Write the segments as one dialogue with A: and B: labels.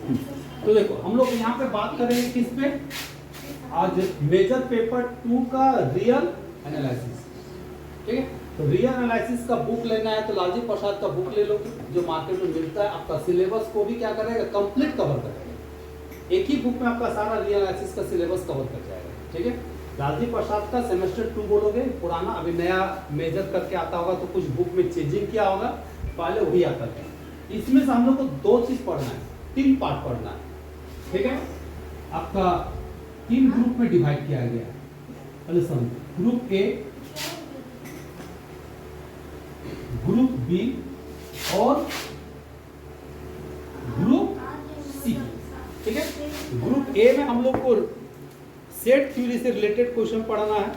A: तो देखो हम लोग यहाँ पे बात करेंगे किस पे, आज मेजर पेपर 2 का रियल एनालिसिस। ठीक है, तो रियल एनालिसिस का बुक लेना है तो लालजी प्रसाद का बुक ले लो, जो मार्केट में मिलता है। आपका सिलेबस को भी क्या करेगा, कंप्लीट कवर करेगा। एक ही बुक में आपका सारा रियल एनालिसिस का सिलेबस कवर कर जाएगा। ठीक है, लालजी प्रसाद का सेमेस्टर 2 बोलोगे, पुराना, अभी नया मेजर करके आता होगा तो कुछ बुक में चेंजिंग किया होगा, पहले वही आता था। इसमें से हम लोग को 2 चीज पढ़ना है, 3 पार्ट पढ़ना है। ठीक है, आपका 3 ग्रुप में डिवाइड किया गया है। ग्रुप ए, ग्रुप बी और ग्रुप सी। ठीक है, ग्रुप ए में हम लोग को सेट थ्योरी से रिलेटेड क्वेश्चन पढ़ना है,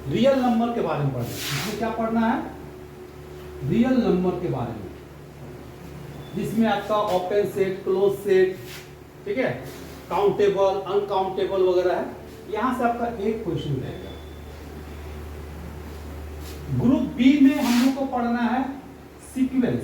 A: रियल नंबर के बारे में पढ़ना है। इसमें क्या पढ़ना है, रियल नंबर के बारे में, जिसमें आपका ओपन सेट, क्लोज सेट, ठीक है, काउंटेबल, अनकाउंटेबल वगैरह है। यहां से आपका एक क्वेश्चन रहेगा। ग्रुप बी में हम लोग को पढ़ना है सीक्वेंस।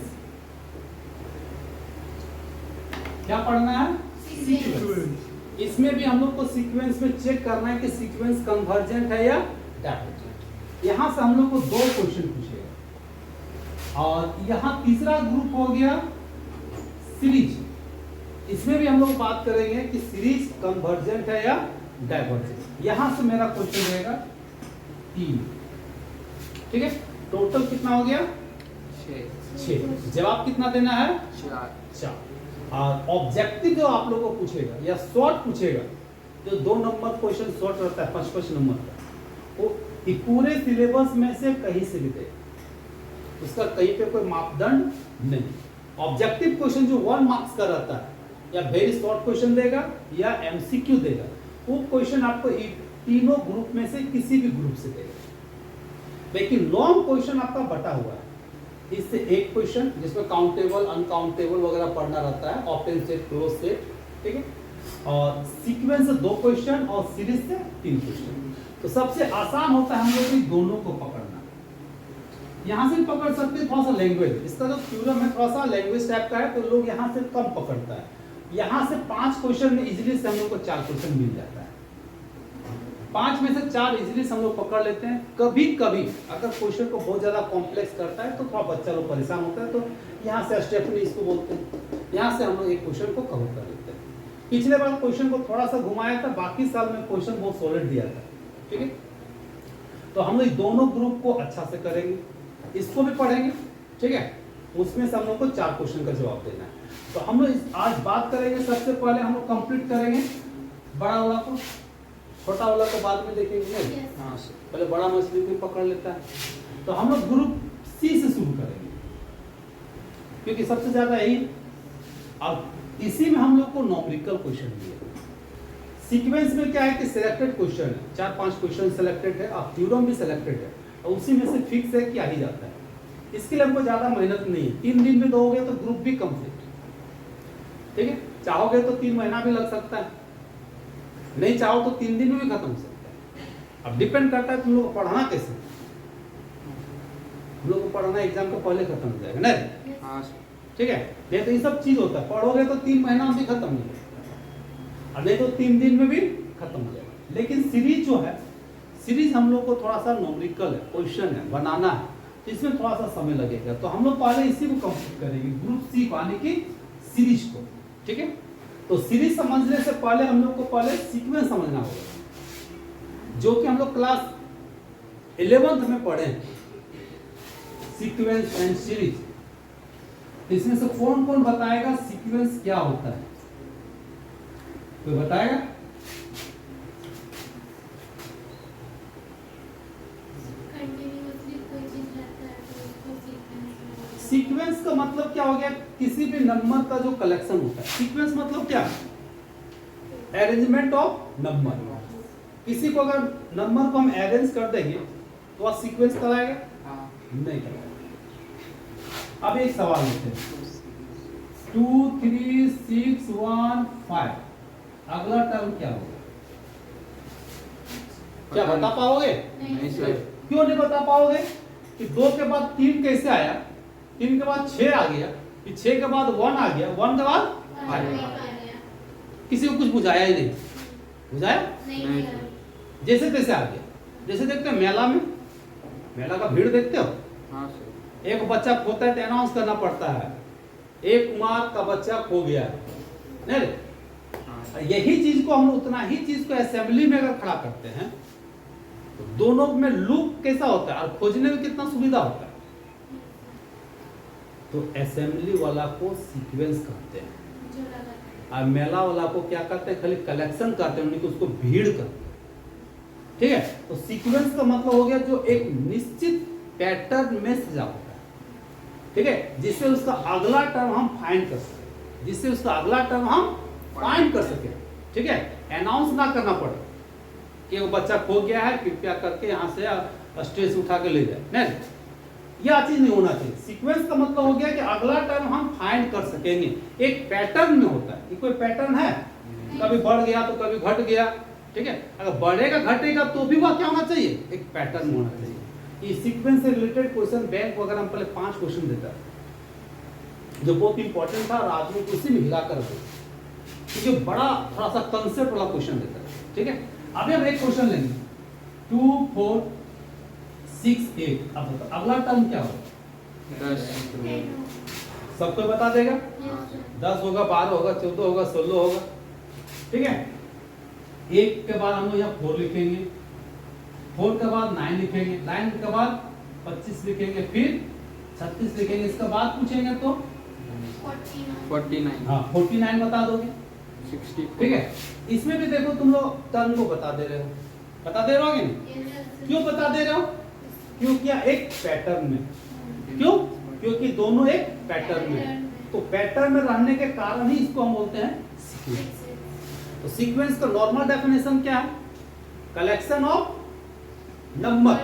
A: क्या पढ़ना है, सीक्वेंस। इसमें भी हम लोग को सीक्वेंस में चेक करना है कि सीक्वेंस कन्वर्जेंट है या डाइवर्जेंट। यहां से हम लोग को 2 क्वेश्चन पूछेगा। और यहां तीसरा ग्रुप हो गया सीरीज। इसमें भी हम लोग बात करेंगे कि सीरीज कन्वर्जेंट है या डाइवर्जेंट। यहां से मेरा क्वेश्चन रहेगा 3। ठीक है, टोटल कितना हो गया, 6। जवाब कितना देना है, 4। और ऑब्जेक्टिव जो आप लोगों को पूछेगा या शॉर्ट पूछेगा, जो 2 नंबर क्वेश्चन शॉर्ट रहता है 5-5 नंबर का, वो पूरे सिलेबस में से कहीं से भी दे, उसका कहीं पे कोई मापदंड नहीं। ऑब्जेक्टिव क्वेश्चन जो 1 मार्क्स का रहता है, या वेरी शॉर्ट क्वेश्चन देगा या एमसीक्यू देगा, वो क्वेश्चन आपको तीनों ग्रुप में से किसी भी ग्रुप से देगा। लेकिन लॉन्ग क्वेश्चन आपका बटा हुआ है, इससे एक क्वेश्चन जिसमें काउंटेबल, अनकाउंटेबल वगैरह पढ़ना रहता है, ओपन सेट, क्लोज सेट। ठीक है, और सीक्वेंस से 2 क्वेश्चन और सीरीज से 3 क्वेश्चन। तो सबसे आसान होता है हम लोग भी दोनों को पकड़ना। यहां से पकड़ सकते हैं थोड़ा सा लैंग्वेज, इसका जो थ्योरम है थोड़ा सा लैंग्वेज टाइप का है, तो लोग यहां से कम पकड़ता है। यहां से 5 क्वेश्चन में इजीली से हम लोग को 4 क्वेश्चन मिल जाता है। 5 में से 4 इजीली हम लोग पकड़ लेते हैं। कभी कभी अगर क्वेश्चन को बहुत ज्यादा कॉम्प्लेक्स करता है तो थोड़ा बच्चा लोग परेशान होता है, तो यहाँ से स्टेपनी इसको बोलते हैं, यहाँ से हम लोग एक क्वेश्चन को कवर कर लेते हैं। पिछले बार क्वेश्चन को थोड़ा सा घुमाया था, बाकी साल में क्वेश्चन बहुत सॉलिड दिया था। ठीक है, तो हम लोग दोनों ग्रुप को अच्छा से करेंगे, इसको भी पढ़ेंगे। ठीक है, उसमें से हम लोग को 4 क्वेश्चन का जवाब देना है। तो हम लोग आज बात करेंगे, सबसे पहले हम लोग कंप्लीट करेंगे बड़ा वाला को, छोटा वाला को बाद में देखेंगे। हाँ, पहले बड़ा मछली को पकड़ लेता है। तो हम लोग ग्रुप सी से शुरू करेंगे, क्योंकि सबसे ज्यादा यही, अब इसी में हम लोग को न्यूमेरिकल क्वेश्चन दिए। सीक्वेंस में क्या है कि सिलेक्टेड क्वेश्चन है, 4-5 क्वेश्चन सिलेक्टेड है, और थ्योरम भी सिलेक्टेड है, और उसी में से फिक्स है कि आ ही जाता है। इसके लिए हमको ज्यादा मेहनत नहीं है, 3 दिन में दोगे तो ग्रुप भी कंप्लीट। ठीक है, चाहोगे तो 3 महीना भी लग सकता है, नहीं चाहो तो 3 दिन में भी खत्म हो सकता है। अब डिपेंड करता है तुम लोग को पढ़ना कैसे। तुम लोग को पढ़ना एग्जाम को पहले खत्म हो जाएगा ना। ठीक है, नहीं तो ये सब चीज होता है, पढ़ोगे तो 3 महीना में भी खत्म हो जाएगा, और नहीं तो 3 दिन में भी खत्म हो जाएगा। लेकिन सीरीज जो है, सीरीज हम लोग को थोड़ा सा न्यूमेरिकल है, क्वेश्चन है, बनाना है, तो इसमें थोड़ा सा समय लगेगा। तो हम लोग पहले इसी को कंप्लीट करेंगे, ग्रुप सी यानी कि सीरीज को। ठीक है, तो सीरीज समझने से पहले हम लोग को पहले सीक्वेंस समझना होगा, जो कि हम लोग क्लास 11th में पढ़े हैं, सीक्वेंस एंड सीरीज। इसमें से कौन कौन बताएगा सीक्वेंस क्या होता है, कोई बताएगा? सीक्वेंस का मतलब क्या हो गया, किसी भी नंबर का जो कलेक्शन होता है। सीक्वेंस मतलब क्या, अरेंजमेंट ऑफ नंबर। किसी को अगर नंबर को हम अरेंज कर देंगे तो वह सीक्वेंस कराएगा? नहीं कराएगा। अब एक सवाल लेते हैं, 2 3 6 1 5, अगला टर्म क्या होगा? क्या बता पाओगे?
B: नहीं सर।
A: क्यों नहीं बता पाओगे कि 2 के बाद 3 कैसे आया, 3 के बाद 6 आ गया, कि 6 के बाद 1 आ गया, 1 के बाद 5। किसी को कुछ बुझाया ही नहीं, बुझाया
B: नहीं।
A: जैसे तैसे आ गया। जैसे देखते हो मेला में, मेला का भीड़ देखते हो,
B: हाँ सर।
A: एक बच्चा खोता है तो अनाउंस करना पड़ता है, एक कुमार का बच्चा खो गया, नहीं रे?
B: हाँ।
A: यही चीज को हम उतना ही चीज को असेंबली में अगर खड़ा करते हैं तो दोनों में लूप कैसा होता है और खोजने में कितना सुविधा होता है। तो असेंबली वाला को सीक्वेंस कहते हैं और मेला वाला को क्या करते हैं, खाली कलेक्शन करते हैं, उन्हीं को उसको भीड़ करते हैं। ठीक है, तो सीक्वेंस का मतलब हो गया जो एक निश्चित पैटर्न में सजा होता है, ठीक है, जिससे उसका अगला टर्म हम फाइंड कर सके, जिससे उसका अगला टर्म हम फाइंड कर सके। ठीक है, अनाउंस ना करना पड़े कि वो बच्चा खो गया है, कृपया करके यहाँ से स्टेज उठा के ले जाए, नहीं, यह चीज नहीं होना चाहिए। सीक्वेंस का मतलब हो गया कि अगला टर्म हम फाइंड कर सकेंगे, एक पैटर्न में होता है। कोई पैटर्न है, कभी बढ़ गया तो कभी घट गया, ठीक है, अगर बढ़ेगा घटेगा तो भी वह क्या होना चाहिए, एक पैटर्न होना चाहिए। ये सीक्वेंस से रिलेटेड क्वेश्चन बैंक वगैरह में पहले 5 क्वेश्चन देता है जो बहुत इंपॉर्टेंट था और आदमी को उसी में हिला कर दो, क्योंकि बड़ा थोड़ा सा कंसेप्ट वाला क्वेश्चन देता है। ठीक है, अभी हम एक क्वेश्चन लेंगे 2 4 6 8। अब बताओ अगला टर्म क्या होगा,
B: 10।
A: सबको बता देगा, 10 होगा, 12 होगा, 14 होगा, 16 होगा। ठीक है, 1 के बाद हम लोग यहाँ 4 लिखेंगे, 4 के बाद 9 लिखेंगे, 9 के बाद 25 लिखेंगे, फिर 36 लिखेंगे। इसके बाद पूछेंगे तो
B: 49।
A: हाँ 49 बता दोगे।
B: 60।
A: ठीक है, इसमें भी देखो तुम लोग टर्म को बता दे रहे हो, बता दे रहे हो कि नहीं? क्यों बता दे रहे हो? क्योंकि एक पैटर्न में, क्यों? क्योंकि दोनों एक पैटर्न में, तो पैटर्न में रहने के कारण ही इसको हम बोलते हैं सीक्वेंस। तो सीक्वेंस का नॉर्मल डेफिनेशन क्या है? कलेक्शन ऑफ नंबर,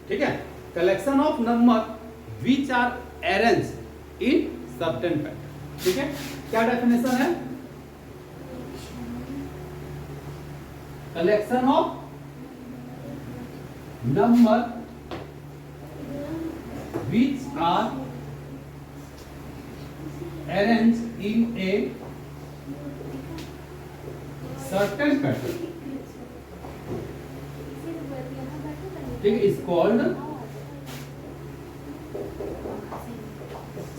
A: ठीक है, collection of number which are arrange in certain pattern. ठीक है, क्या डेफिनेशन है? कलेक्शन ऑफ नंबर which are arranged in a certain pattern, ठीक है, is called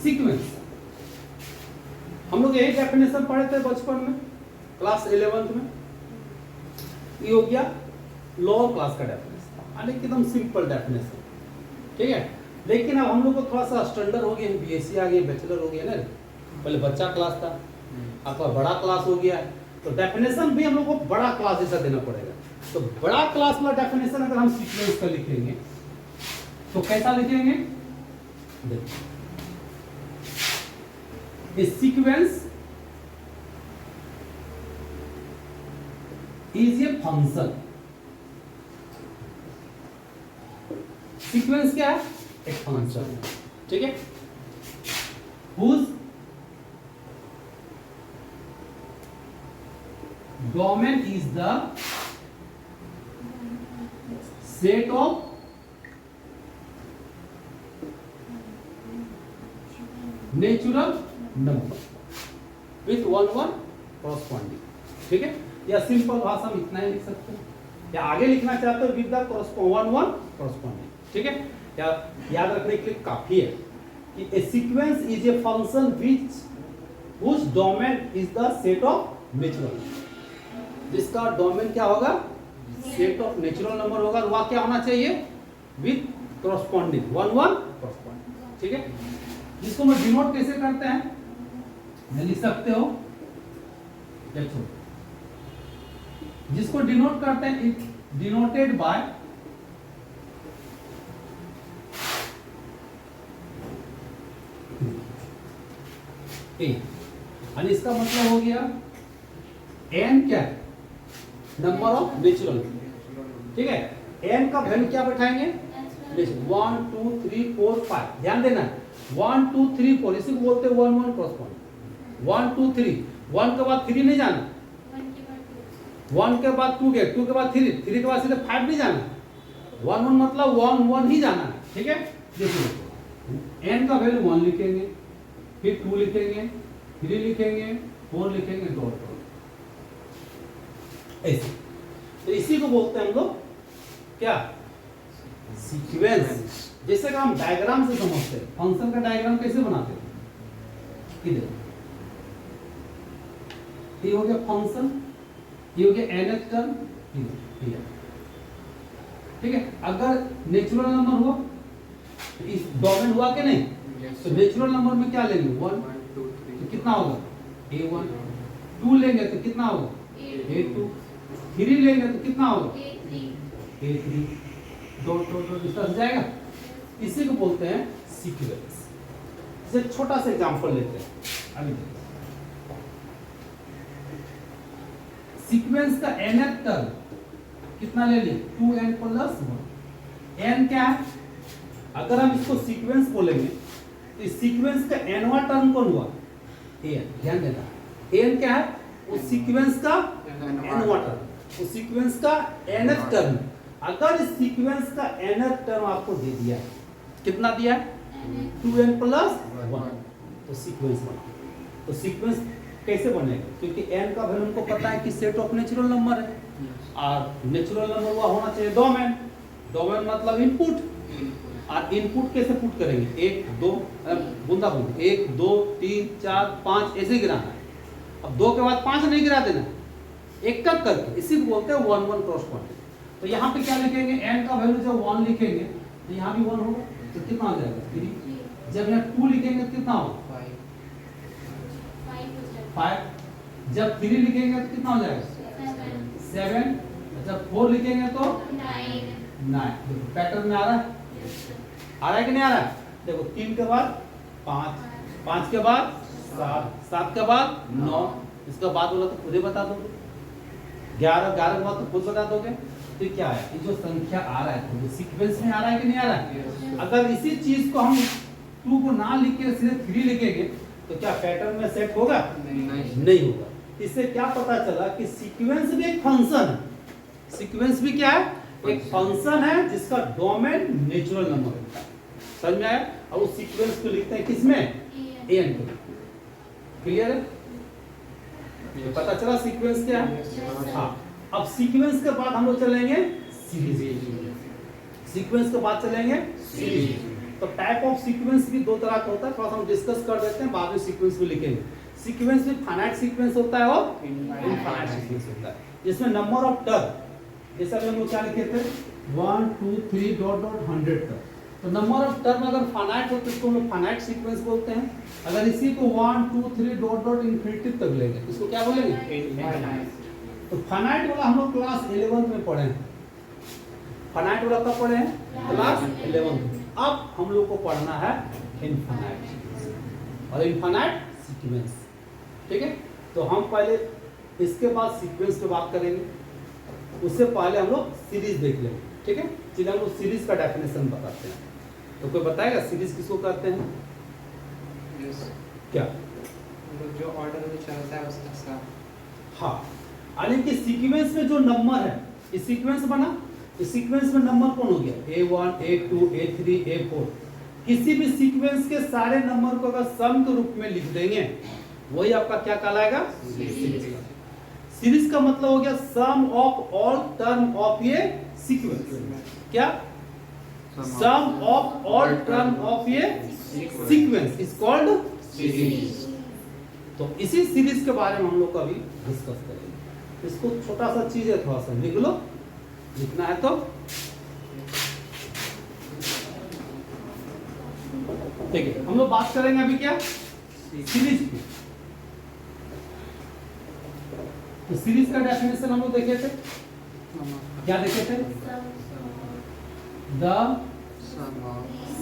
A: sequence। हम लोग यही डेफिनेशन पढ़े थे बचपन में, क्लास 11th में। ये हो गया लोअर क्लास का डेफिनेशन, यानी एकदम सिंपल डेफिनेशन। ठीक है, लेकिन अब हम लोग को थोड़ा सा स्टैंडर्ड हो गया, बीएससी आ गई, बैचलर हो गया ना, पहले बच्चा क्लास था, आपका बड़ा क्लास हो गया, तो डेफिनेशन भी हम लोग को बड़ा क्लास जैसा देना पड़ेगा। तो बड़ा क्लास वाला डेफिनेशन अगर हम सीक्वेंस का लिखेंगे तो कैसा लिखेंगे? देखिए, sequence is a function. Sequence क्या है? एक फंक्शन, ठीक है, whose domain is the set of natural number with one corresponding। ठीक है, या सिंपल भाषा में इतना ही लिख सकते हैं, या आगे लिखना चाहते हो विद द one corresponding। ठीक है, या याद रखने के लिए काफी है कि a sequence is a function whose domain is the set of natural number। जिसका डोमेन क्या होगा? सेट ऑफ नेचुरल नंबर होगा, और वह क्या होना चाहिए? With corresponding one corresponding। ठीक है, जिसको मैं डिनोट कैसे करते हैं, मैं लिख सकते हो, देखो, जिसको डिनोट करते हैं इट डिनोटेड बाय ए, और इसका मतलब हो गया n क्या है? Number of natural. ठीक है, n का वैल्यू क्या बैठाएंगे? 1 2 3 4 5। ध्यान देना, 1 2 3 4 इसी को बोलते हैं 1 corresponding। 1 2 3, 1 के बाद 3 नहीं जाना, 1 के बाद 2 गया, 2 के बाद 3, 3 के बाद सीधे 5 नहीं जाना, 1 1 मतलब 1 1 ही जाना है। ठीक है, देखिए n का वैल्यू 1 लिखेंगे, फिर 2 लिखेंगे, 3 लिखेंगे, 4 लिखेंगे, डॉट डॉट ऐसे। तो इसी को बोलते हैं हम लोग क्या, सीक्वेंस। जैसे कि हम डायग्राम से समझते हैं, फंक्शन का डायग्राम कैसे बनाते हैं, इधर ये हो गया फंक्शन, ये हो गया nth टर्म, इधर ठीक है। अगर नेचुरल नंबर हुआ, इस डोमेन हुआ कि नहीं, तो नेचुरल नंबर में क्या लेंगे 1, तो कितना होगा a1, 2 लेंगे तो कितना होगा a2, 3 लेंगे तो कितना होगा a3, डॉट डॉट डॉट इस तरह से जाएगा। इसी को बोलते हैं सीक्वेंस। जैसे छोटा सा एग्जांपल लेते हैं अभी देखिए, सीक्वेंस का nth टर्म कितना ले लिए 2n + 1। n क्या है, अगर हम इसको सीक्वेंस बोलेंगे तो इस सीक्वेंस का nवां टर्म कौन हुआ an, ध्यान देना an क्या है, उस सीक्वेंस का nवां टर्म, उस सीक्वेंस का nth टर्म। अगर इस सीक्वेंस का nth टर्म आपको दे दिया है, कितना दिया है 2n + 1, तो सीक्वेंस बना। तो सीक्वेंस कैसे बनेगा, क्योंकि n का वैल्यू हमको पता है कि सेट ऑफ नेचुरल नंबर है, और नेचुरल नंबर हुआ होना चाहिए डोमेन, डोमेन मतलब इनपुट, और इनपुट कैसे पुट करेंगे 1 2 बूंदा बूंद 1 2 3 4 5 ऐसे गिराना है। अब 2 के बाद 5 नहीं गिरा देना, एक एक करके, इसी को बोलते हैं 1 1 क्रॉस पॉइंट। तो यहाँ पे क्या लिखेंगे, n का वैल्यू जब 1 लिखेंगे तो यहाँ भी 1 होगा, तो कितना हो जाएगा 3। जब यहाँ 2 लिखेंगे तो कितना होगा 5। जब 3 लिखेंगे तो कितना हो जाएगा 7। जब 4 लिखेंगे तो 9। देखो पैटर्न में आ रहा है, आ रहा है कि नहीं आ रहा है। देखो 3 के बाद 5, 5 के बाद 7, 7 के बाद 9, इसका बाद बोला तो खुद ही बता दोगे, 11 11 के बाद तो खुद बता दोगे। तो क्या है, ये जो संख्या आ रहा है तो सीक्वेंस में आ रहा है कि नहीं आ रहा है। अगर इसी चीज को हम 2 को ना लिख के सीधे 3 लिखेंगे तो क्या पैटर्न में सेट होगा, नहीं होगा। इससे क्या पता चला कि सीक्वेंस भी एक फंक्शन है, सीक्वेंस भी क्या है, एक फंक्शन है जिसका डोमेन नेचुरल नंबर है। समझ में आया। और उस सीक्वेंस को लिखते हैं किसमें an को। क्लियर है, तो पता चला सीक्वेंस क्या है। हाँ, अब सीक्वेंस के बाद हम लोग चलेंगे सीरीज, सीक्वेंस के बाद चलेंगे सीरीज। तो टाइप ऑफ सीक्वेंस भी 2 तरह का होता है, थोड़ा सा हम डिस्कस कर देते हैं, बाद में सीक्वेंस भी लिखेंगे। सीक्वेंस में फाइनाइट सीक्वेंस होता है और इनफाइनाइट सीक्वेंस होता है, जिसमें नंबर ऑफ टर्म, जैसे हम लोग क्या लिखे थे 1 2 3 डॉट डॉट 100 तक। तो नंबर ऑफ टर्म अगर फाइनाइट हो तो इसको हम लोग फाइनाइट सीक्वेंस बोलते हैं। अगर इसी को 1 2 3 डॉट डॉट इन्फिनिटी तक लेंगे इसको क्या बोलेंगे। तो फाइनाइट वाला हम लोग क्लास 11 में पढ़े हैं, फाइनाइट वाला कब पढ़े हैं क्लास 11 में। अब हम लोग को पढ़ना है इनफाइनाइट और इनफाइनाइट सीक्वेंस, ठीक है। तो हम पहले इसके बाद सीक्वेंस पे बात करेंगे, उससे पहले हम लोग सीरीज देख लेंगे, ठीक है। चलिए हम लोग सीरीज का डेफिनेशन बताते हैं। तो कोई बताएगा सीरीज किसको कहते हैं।
B: yes.
A: क्या,
B: जो ऑर्डर में चलता है उसका सब।
A: हाँ, यानी कि सीक्वेंस में जो नंबर है, इस सीक्वेंस बना, इस सीक्वेंस में नंबर कौन हो गया A1 A2 A3 A4। किसी भी सीक्वेंस के सारे नंबर को अगर सम के रूप में लिख देंगे वही आपका क्या कहलाएगा सीरीज। सीरीज का मतलब हो गया सम ऑफ ऑल टर्म ऑफ ये सीक्वेंस। क्या, सम ऑफ ऑल टर्म ऑफ ये सीक्वेंस इज कॉल्ड सीरीज। तो इसी सीरीज के बारे में हम लोग अभी डिस्कस करेंगे। इसको छोटा सा चीज है, थोड़ा सा लिख लो, लिखना है तो ठीक है। हम लोग बात करेंगे अभी क्या सीरीज की। तो सीरीज का डेफिनेशन हम लोग देखे थे, क्या देखे थे, the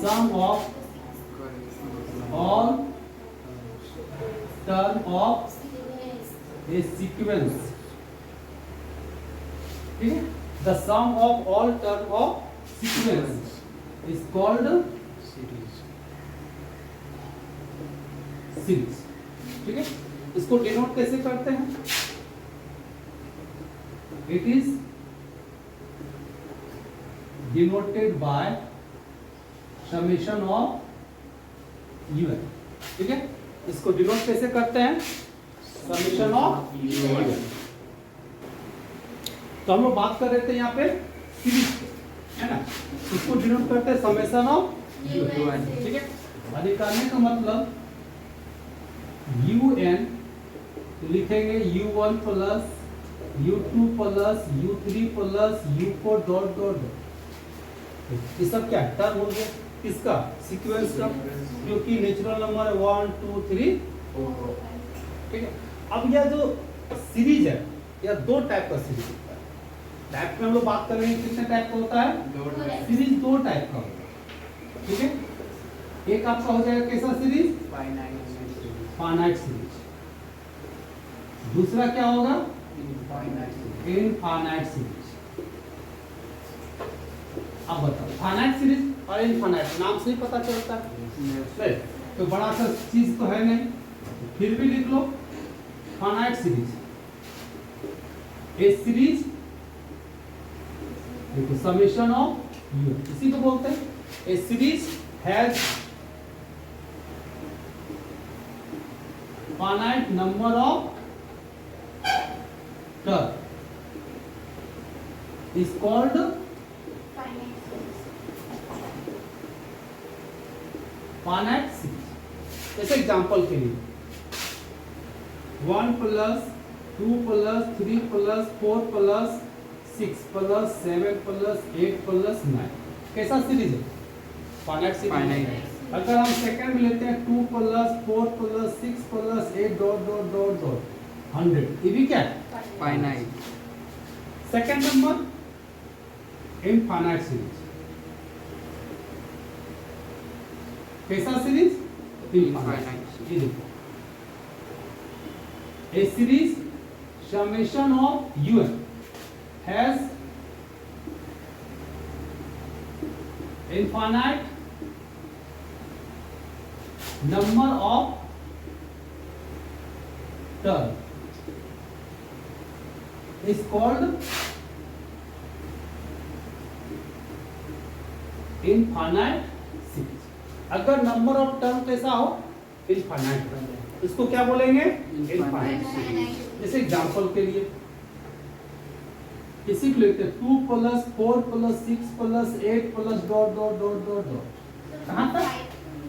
A: sum of all term of a sequence, ठीक है। The sum of all term of sequence is called series, ठीक है। इसको डिनोट कैसे करते हैं, it is denoted by summation of un, ठीक है। इसको डिनोट कैसे करते हैं? Summation of UN। तो हम लोग बात कर रहे थे यहाँ पे सीरीज है ना, इसको डिनोट करते हैं समेशन ऑफ UN। ठीक है, और निकालने का मतलब UN लिखेंगे U1 plus U2 plus U3 plus U4 dot dot dot. ये सब क्या टर्म हो गया किसका? सीक्वेंस का, जो कि नेचुरल नंबर है 1 2 3 4। ठीक है, अब यह जो सीरीज है यह दो टाइप का सीरीज होता है। टाइप में हम लोग बात करेंगे कितने टाइप का होता है? सीरीज दो टाइप का होगा। ठीक है, एक आपका हो जाएगा कैसा सीरीज? Finite series. दूसरा क्या होगा? Infinite series. अब बताओ, फाइनाइट सीरीज और इनफाइनाइट नाम से ही पता चलता है, तो बड़ा सा चीज तो है नहीं, फिर भी लिख लो फाइनाइट सीरीज। ए सीरीज देखो समेशन ऑफ यू, इसी को बोलते हैं a series has finite number of term is called finite series। जैसे एग्जांपल के लिए 1 plus 2 plus 3 plus 4 plus 6 plus 7 plus 8 plus 9 कैसा सीरीज है? Finite series. अगर हम सेकंड में लेते हैं 2 plus 4 plus 6 plus 8 dot dot dot dot 100, ये भी क्या है?
B: Finite.
A: Second number infinite series. कैसा सीरीज? इनफाइनाइट। ये देखो ए series summation of UN has infinite number of term is called infinite series. अगर नंबर ऑफ टर्म कैसा हो? इनफाइनाइट, इसको क्या बोलेंगे? Infinite series. जैसे एग्जांपल के लिए इसी को लेते हैं 2 plus 4 plus 6 plus 8 plus dot dot dot dot dot कहां तक?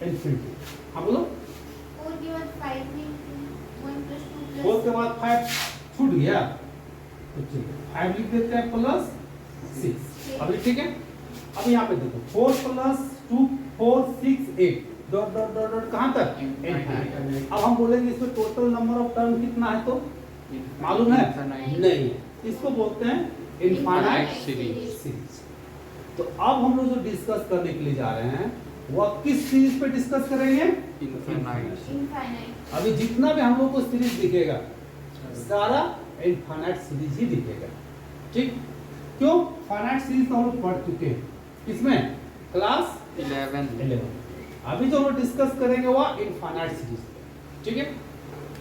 A: इनफिनिटी। हाँ बोलो।
C: 4 के बाद 5 में 1 प्लस 2 प्लस
A: 4 के बाद 5 छूट गया तो चलिए 5 लिख देते हैं प्लस 6। अभी ठीक है, अब यहाँ पे देखो 4 plus 2 4 6 8 dot dot dot dot कहां तक? इनफाइनाइट। अब हम बोलेंगे इसमें टोटल नंबर ऑफ टर्म कितना है, तो मालूम है? नहीं, इसको बोलते हैं इनफाइनाइट सीरीज। तो अब हम लोग जो डिस्कस करने के लिए जा रहे हैं वह किस सीरीज पे डिस्कस करेंगे?
B: इनफाइनाइट।
C: इनफाइनाइट।
A: अभी जितना भी हम लोग को सीरीज दिखेगा सारा इनफाइनाइट सीरीज ही दिखेगा। ठीक, क्यों? फाइनाइट सीरीज तो हम लोग पढ़ चुके हैं, किसमें? क्लास 11। अभी जो हम लोग डिस्कस करेंगे वह इनफाइनाइट सीरीज। ठीक है,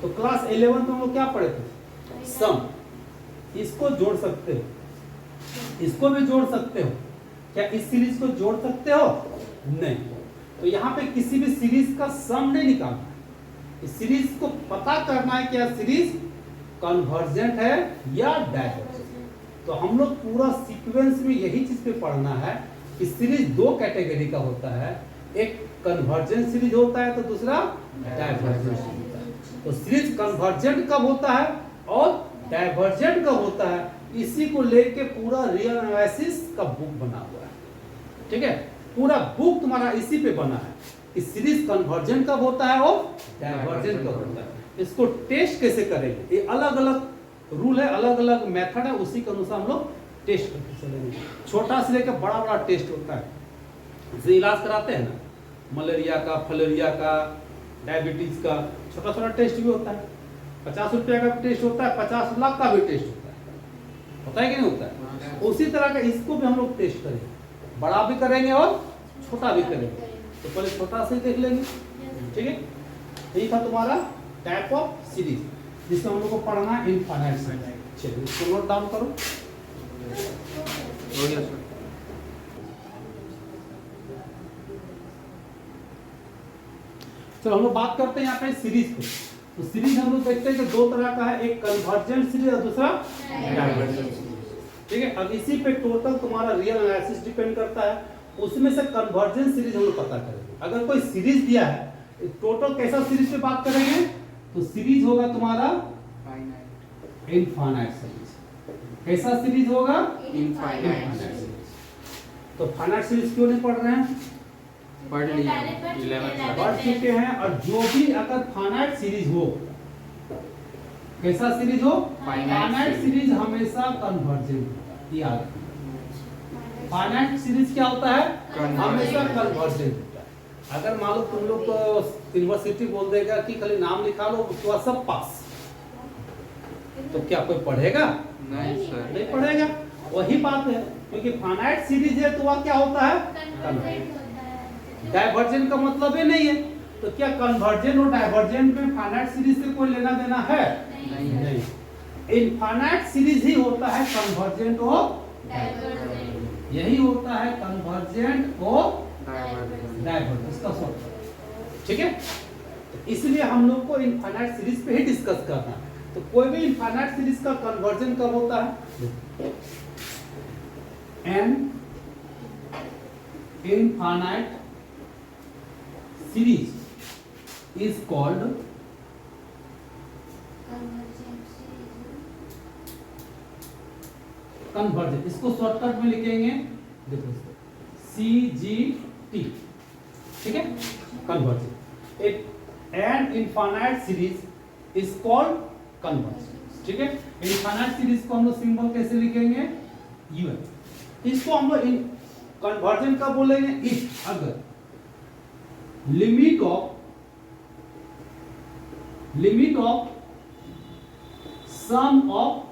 A: तो क्लास 11 तो हम लोग क्या पढ़े थे? सम। इसको जोड़ सकते हो, इसको भी जोड़ सकते हो। क्या इस सीरीज को जोड़ सकते हो? नहीं। तो यहाँ पे किसी भी सीरीज का सम नहीं निकालना है, इस सीरीज को पता करना है कि यह सीरीज कन्वर्जेंट है या डाइवर्जेंट। तो हम लोग पूरा सीक्वेंस में यही चीज पे पढ़ना है कि सीरीज दो कैटेगरी का होता है, एक कन्वर्जेंट सीरीज होता है तो दूसरा डाइवर्जेंट होता है। तो सीरीज कन्वर्जेंट कब होता है और डाइवर्जेंट कब होता है, इसी को लेके पूरा रियल एनालिसिस का बुक बना हुआ है। ठीक है, पूरा बुक तुम्हारा इसी पे बना है कि सीरीज कन्वर्जेंट कब होता है और डाइवर्जेंट कब होता है। इसको टेस्ट कैसे करेंगे, ये अलग अलग रूल है, अलग अलग मेथड है, उसी के अनुसार हम लोग टेस्ट करते चलेंगे। छोटा से लेकर बड़ा बड़ा टेस्ट होता है। जैसे इलाज कराते हैं ना, मलेरिया का, फलेरिया का, डायबिटीज का, छोटा छोटा टेस्ट भी होता है। 50 रुपया का टेस्ट होता है, 50 लाख का भी टेस्ट होता है कि नहीं होता है? उसी तरह का इसको भी हम लोग टेस्ट करेंगे, बड़ा भी करेंगे और छोटा भी करेंगे। तो पहले छोटा से ही देख लेंगे। ठीक है, यही था तुम्हारा टाइप ऑफ सीरीज जिसमें हम लोग को पढ़ना है इनफाइनाइट सीरीज। चलिए इसको नोट डाउन करो।
B: हो गया सर।
A: तो हम लोग बात करते हैं यहाँ पे सीरीज को। तो सीरीज हम लोग देखते हैं कि दो तरह का है, एक कन्वर्जेंट सीरीज और दूसरा डाइवर्जेंट सीरीज। ठीक है, अब इसी पे टोटल तुम्हारा रियल एनालिसिस डिपेंड करता है। उसमें से कन्वर्जेंट सीरीज हम लोग पता करेंगे। अगर कोई सीरीज दिया है, टोटल कैसा सीरीज पे बात करेंगे, तो सीरीज होगा तुम्हारा
B: फाइनाइट
A: इनफाइनाइट सीरीज। कैसा सीरीज होगा,
B: इनफाइनाइट
A: तो फाइनाइट सीरीज क्यों नहीं पढ़ रहे हैं,
B: पढ़ लिया
C: पढ़
B: 11th
A: पढ़ चुके हैं। और जो भी अगर फाइनाइट सीरीज हो, कैसा सीरीज हो, फाइनाइट सीरीज हमेशा कन्वर्जेंट। याद रखना, फाइनाइट सीरीज क्या होता है, हमेशा कन्वर्जेंट होता है। अगर मान लो तुम लोग को यूनिवर्सिटी बोल देगा कि खाली नाम लिखा लो उसके बाद सब पास, तो क्या कोई पढ़ेगा,
B: नहीं सर
A: नहीं पढ़ेगा। वही बात है, क्योंकि फाइनाइट सीरीज है तो वह क्या होता है,
C: कन्वर्जेंट होता है।
A: डाइवर्जेंट का मतलब ही नहीं है। तो क्या कन्वर्जेंट और डाइवर्जेंट में फाइनाइट सीरीज से कोई लेना देना है,
B: नहीं है।
A: नहीं। इनफाइनाइट सीरीज ही होता है कन्वर्जेंट और
C: डाइवर्जेंट।
A: यही होता है कन्वर्जेंट और
B: डाइवर्जेंट
A: डाइवर्जेंट, इसका शॉर्ट। ठीक है, तो इसलिए हम लोग को इनफाइनाइट सीरीज पे ही डिस्कस करना है। तो कोई भी इनफाइनाइट सीरीज का कन्वर्जन कब होता है, an infinite series is called conversion. इसको शॉर्टकट में लिखेंगे, देखो CGT। ठीक है, conversion. An infinite series is called conversion. ठीक है, इनफाइनाइट सीरीज को हम लोग सिंबल कैसे लिखेंगे, UN। इसको हम लोग कन्वर्जन का बोलेंगे इफ अगर limit of sum of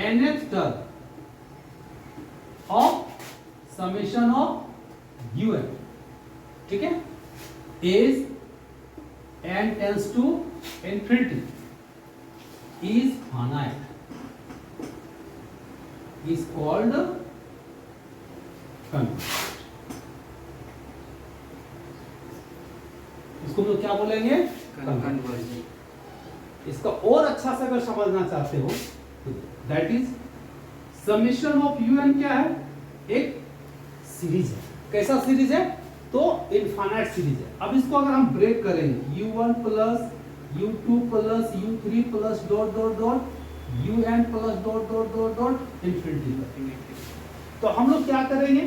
A: nth term of summation of UN, ठीक है, is n tends to infinity is finite is called convergent। इसको हम लोग क्या बोलेंगे,
B: कन्वर्जेंट।
A: इसका और अच्छा से अगर समझना चाहते हो, that is summation of UN क्या है, एक सीरीज है। कैसा सीरीज है, तो इनफाइनाइट सीरीज है। अब इसको अगर हम ब्रेक करेंगे, U1 plus U2 plus U3 plus dot dot dot UN plus dot dot dot dot infinity तक, तो हम लोग क्या करेंगे,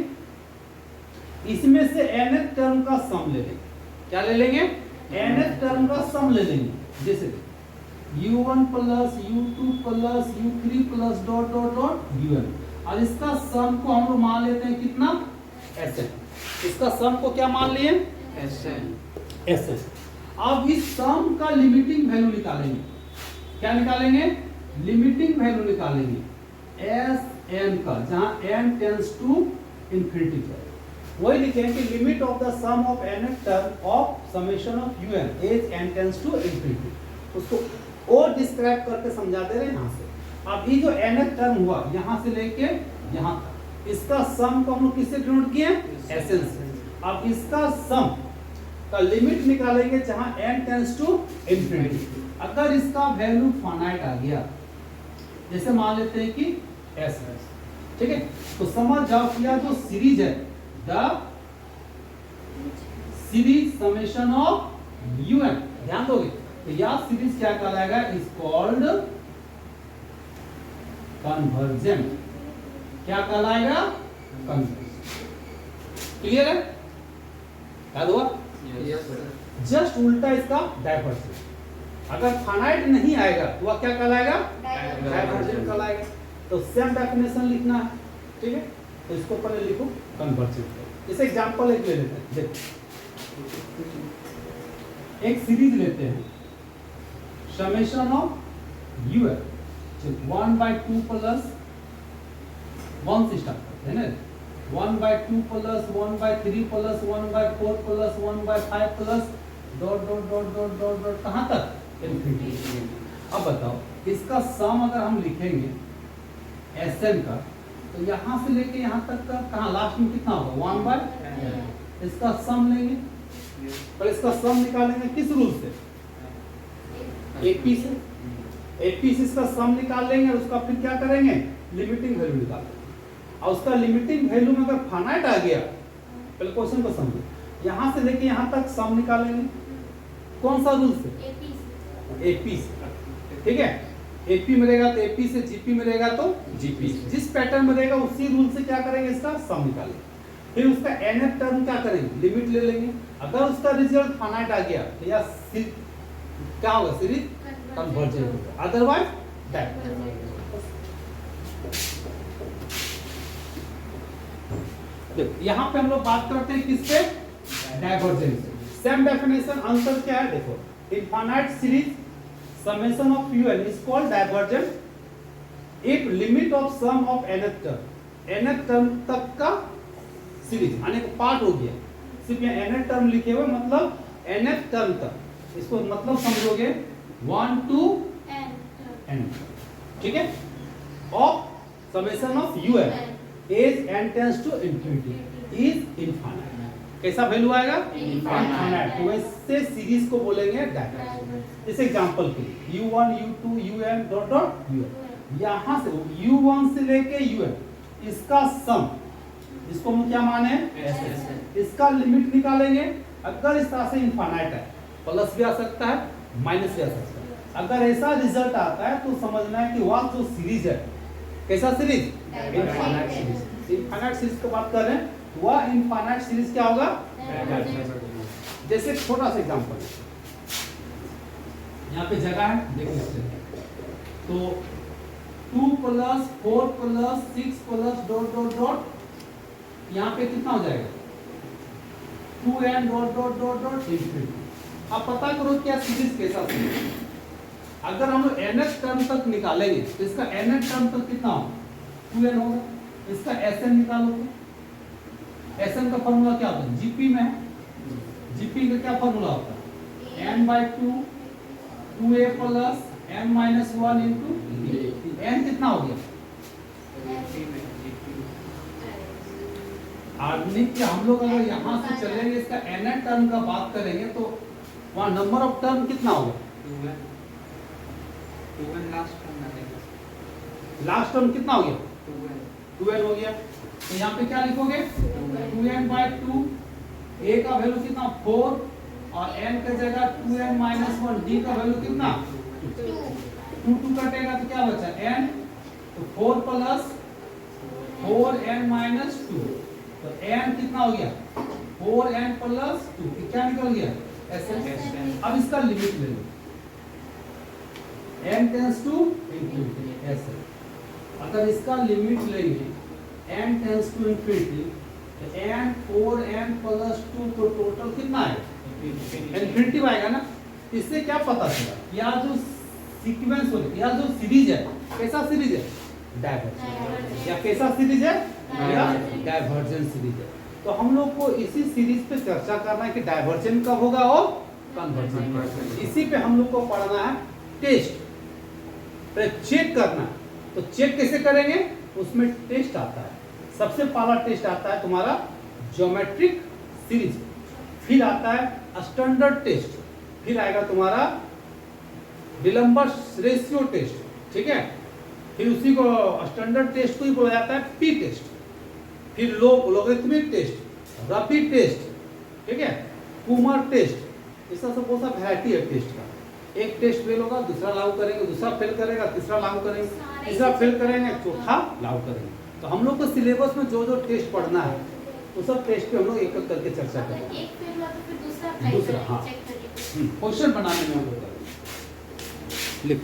A: इसमें से nth टर्म का सम ले लेंगे। क्या ले लेंगे, nth टर्म का सम ले लेंगे। जैसे U1 plus U2 plus U3 plus dot dot dot UN, और इसका सम को हम लोग मान लेते हैं कितना, Sn। इसका सम को क्या मान लिए, Sn। अब इस सम का लिमिटिंग वैल्यू निकालेंगे। क्या निकालेंगे, लिमिटिंग वैल्यू निकालेंगे Sn का, जहां n टेंड्स टू इंफिनिटी पर। वही लिखेंगे कि limit of the sum of nth term of summation of UN is n tends to infinity. उसको और डिस्क्राइब करके समझा दे रहे हैं यहाँ से। अब ये जो nth टर्म हुआ यहाँ से लेके यहाँ तक, इसका सम को हम लोग किससे डिनोट किए, Sn से। अब इसका सम का लिमिट निकालेंगे जहां n टेंड्स टू इंफिनिटी। अगर इसका वैल्यू फाइनाइट आ गया, जैसे मान लेते हैं कि S है, ठीक है, तो समझ जाओ कि यह जो सीरीज है, the series summation of UN, ध्यान दोगे तो यह सीरीज क्या कहलाएगा, इज कॉल्ड कन्वर्जेंट। क्या कहलाएगा, कन्वर्जेंट। क्लियर है, याद हुआ। जस्ट उल्टा इसका डाइवर्जेंट। अगर फाइनाइट नहीं आएगा तो वह क्या कहलाएगा, डाइवर्जेंट कहलाएगा। तो सेम डेफिनेशन लिखना है, ठीक है, तो इसको पहले लिखो कन्वर्जेंट। जैसे एग्जांपल एक ले लेते हैं, देखो एक सीरीज लेते हैं, समेशन ऑफ UN 1/2 प्लस 1 से स्टार्ट करते हैं ना, 1/2 plus 1/3 plus 1/4 plus 1/5 plus dot dot dot dot dot dot कहाँ तक, इंफिनिटी। अब बताओ इसका सम अगर हम लिखेंगे Sn का, तो यहाँ से लेके यहाँ तक का कहाँ लास्ट में कितना होगा, 1/, इसका सम लेंगे पर इसका सम निकालेंगे किस रूल से? एपी से। एपी से इसका सम निकाल लेंगे और उसका फिर क्या करेंगे? लिमिटिंग वैल्यू निकालेंगे। और उसका लिमिटिंग वैल्यू में अगर फाइनाइट आ गया, पहले क्वेश्चन को समझो, यहाँ से लेके यहाँ तक सम निकालेंगे। कौन सा रूल से? एपी से। ठीक है, एपी मिलेगा तो एपी से, जीपी मिलेगा तो जीपी से। जिस पैटर्न में रहेगा उसी रूल से क्या करेंगे? इसका सम निकालेंगे। फिर उसका nth टर्म क्या करेंगे? लिमिट ले लेंगे। अगर उसका रिजल्ट फाइनाइट आ गया तो या क्या होगा? सीरीज कन्वर्जेंट होगा, अदरवाइज डाइवर्जेंट। देखो यहाँ पे हम लोग बात करते हैं किस पे? डाइवर्जेंस से। सेम डेफिनेशन आंसर क्या है? देखो, infinite series summation of un is called divergent if limit of sum of nth term तक का सीरीज यानी कि पार्ट हो गया। सिर्फ यहाँ nth टर्म लिखे हुए, मतलब nth टर्म तक। इसको मतलब समझोगे 1 to n, ठीक है, of summation of un as n tends to infinity is infinite। कैसा वैल्यू आएगा? इनफाइनाइट। तो वैसे सीरीज को बोलेंगे डाइवर्जेंट। इस एग्जांपल के लिए u1 u2 un dot dot un, यहाँ से u1 से लेके un इसका सम, इसको हम क्या माने? इसका लिमिट निकालेंगे। अगर इस तरह से इनफाइनाइट है, प्लस भी आ सकता है, माइनस भी आ सकता है। अगर ऐसा रिजल्ट आता है तो समझना है कि वह जो सीरीज है, कैसा series? Infinite series. Infinite series की बात कर रहे हैं, वह इनफाइनाइट सीरीज क्या होगा? जैसे छोटा सा एग्जांपल, यहाँ पे जगह है, देख लीजिए, तो 2 + 4 + 6 + डॉट डॉट डॉट, यहाँ पे कितना हो जाएगा? 2n dot dot dot dot infinity. अब पता करो क्या सीरीज कैसा सीरीज। अगर हम लोग nth टर्म तक निकालेंगे तो इसका nth टर्म तक कितना होगा? 2n होगा। इसका Sn निकालोगे, Sn का फॉर्मूला क्या होता है? जीपी में, जीपी का क्या फॉर्मूला होता है? n/2 2a + n-1 into n कितना हो गया? आदमी के हम लोग अगर यहाँ से चलेंगे, इसका nth टर्म का बात करेंगे तो वहाँ नंबर ऑफ टर्म कितना होगा?
B: 2n
A: लास्ट टर्म कितना हो गया? 2n हो गया। तो यहाँ पे क्या लिखोगे? 2n/2, a का वैल्यू कितना? 4, और n की जगह 2n-1, d का वैल्यू कितना? 2 कटेगा तो क्या बचा? n, तो 4 + 4n-2, तो n कितना हो गया? 4n + 2, क्या निकल गया? Sn। अब इसका लिमिट ले लो, n tends to infinity Sn। अगर इसका लिमिट लेंगे n टेंड्स टू इंफिनिटी, तो n 4n + 2 तो टोटल कितना है? इंफिनिटी आएगा ना। इससे क्या पता चला? या जो सीक्वेंस हो, या जो सीरीज है, कैसा सीरीज है? डाइवर्जेंट। या कैसा सीरीज है? डाइवर्जेंट सीरीज है। तो हम लोग को इसी सीरीज पे चर्चा करना है कि डाइवर्जेंट कब होगा और कन्वर्जेंट। इसी पे हम लोग को पढ़ना है टेस्ट, तो चेक करना। तो चेक कैसे करेंगे? उसमें टेस्ट आता है। सबसे पहला टेस्ट आता है तुम्हारा ज्योमेट्रिक सीरीज, फिर आता है स्टैंडर्ड टेस्ट, फिर आएगा तुम्हारा विलंबर रेशियो टेस्ट, ठीक है। फिर उसी को स्टैंडर्ड टेस्ट को ही बोला जाता है पी टेस्ट, फिर लोगरिथमिक टेस्ट, रैपिड टेस्ट, ठीक है, कुमर टेस्ट। इसका सब बहुत सा वैरायटी है टेस्ट का। एक टेस्ट फेल होगा, दूसरा लागू करेंगे, दूसरा फेल करेगा, तीसरा लागू करेंगे, तीसरा फेल करेंगे, चौथा लागू करेंगे। तो हम लोग को सिलेबस में जो जो टेस्ट पढ़ना है वो सब टेस्ट पे हम लोग एक एक करके चर्चा करेंगे।
C: एक फेल हुआ तो फिर दूसरा
A: दूसरा, हाँ,
C: चेक करिए।
A: क्वेश्चन बनाने में हम लोग लिख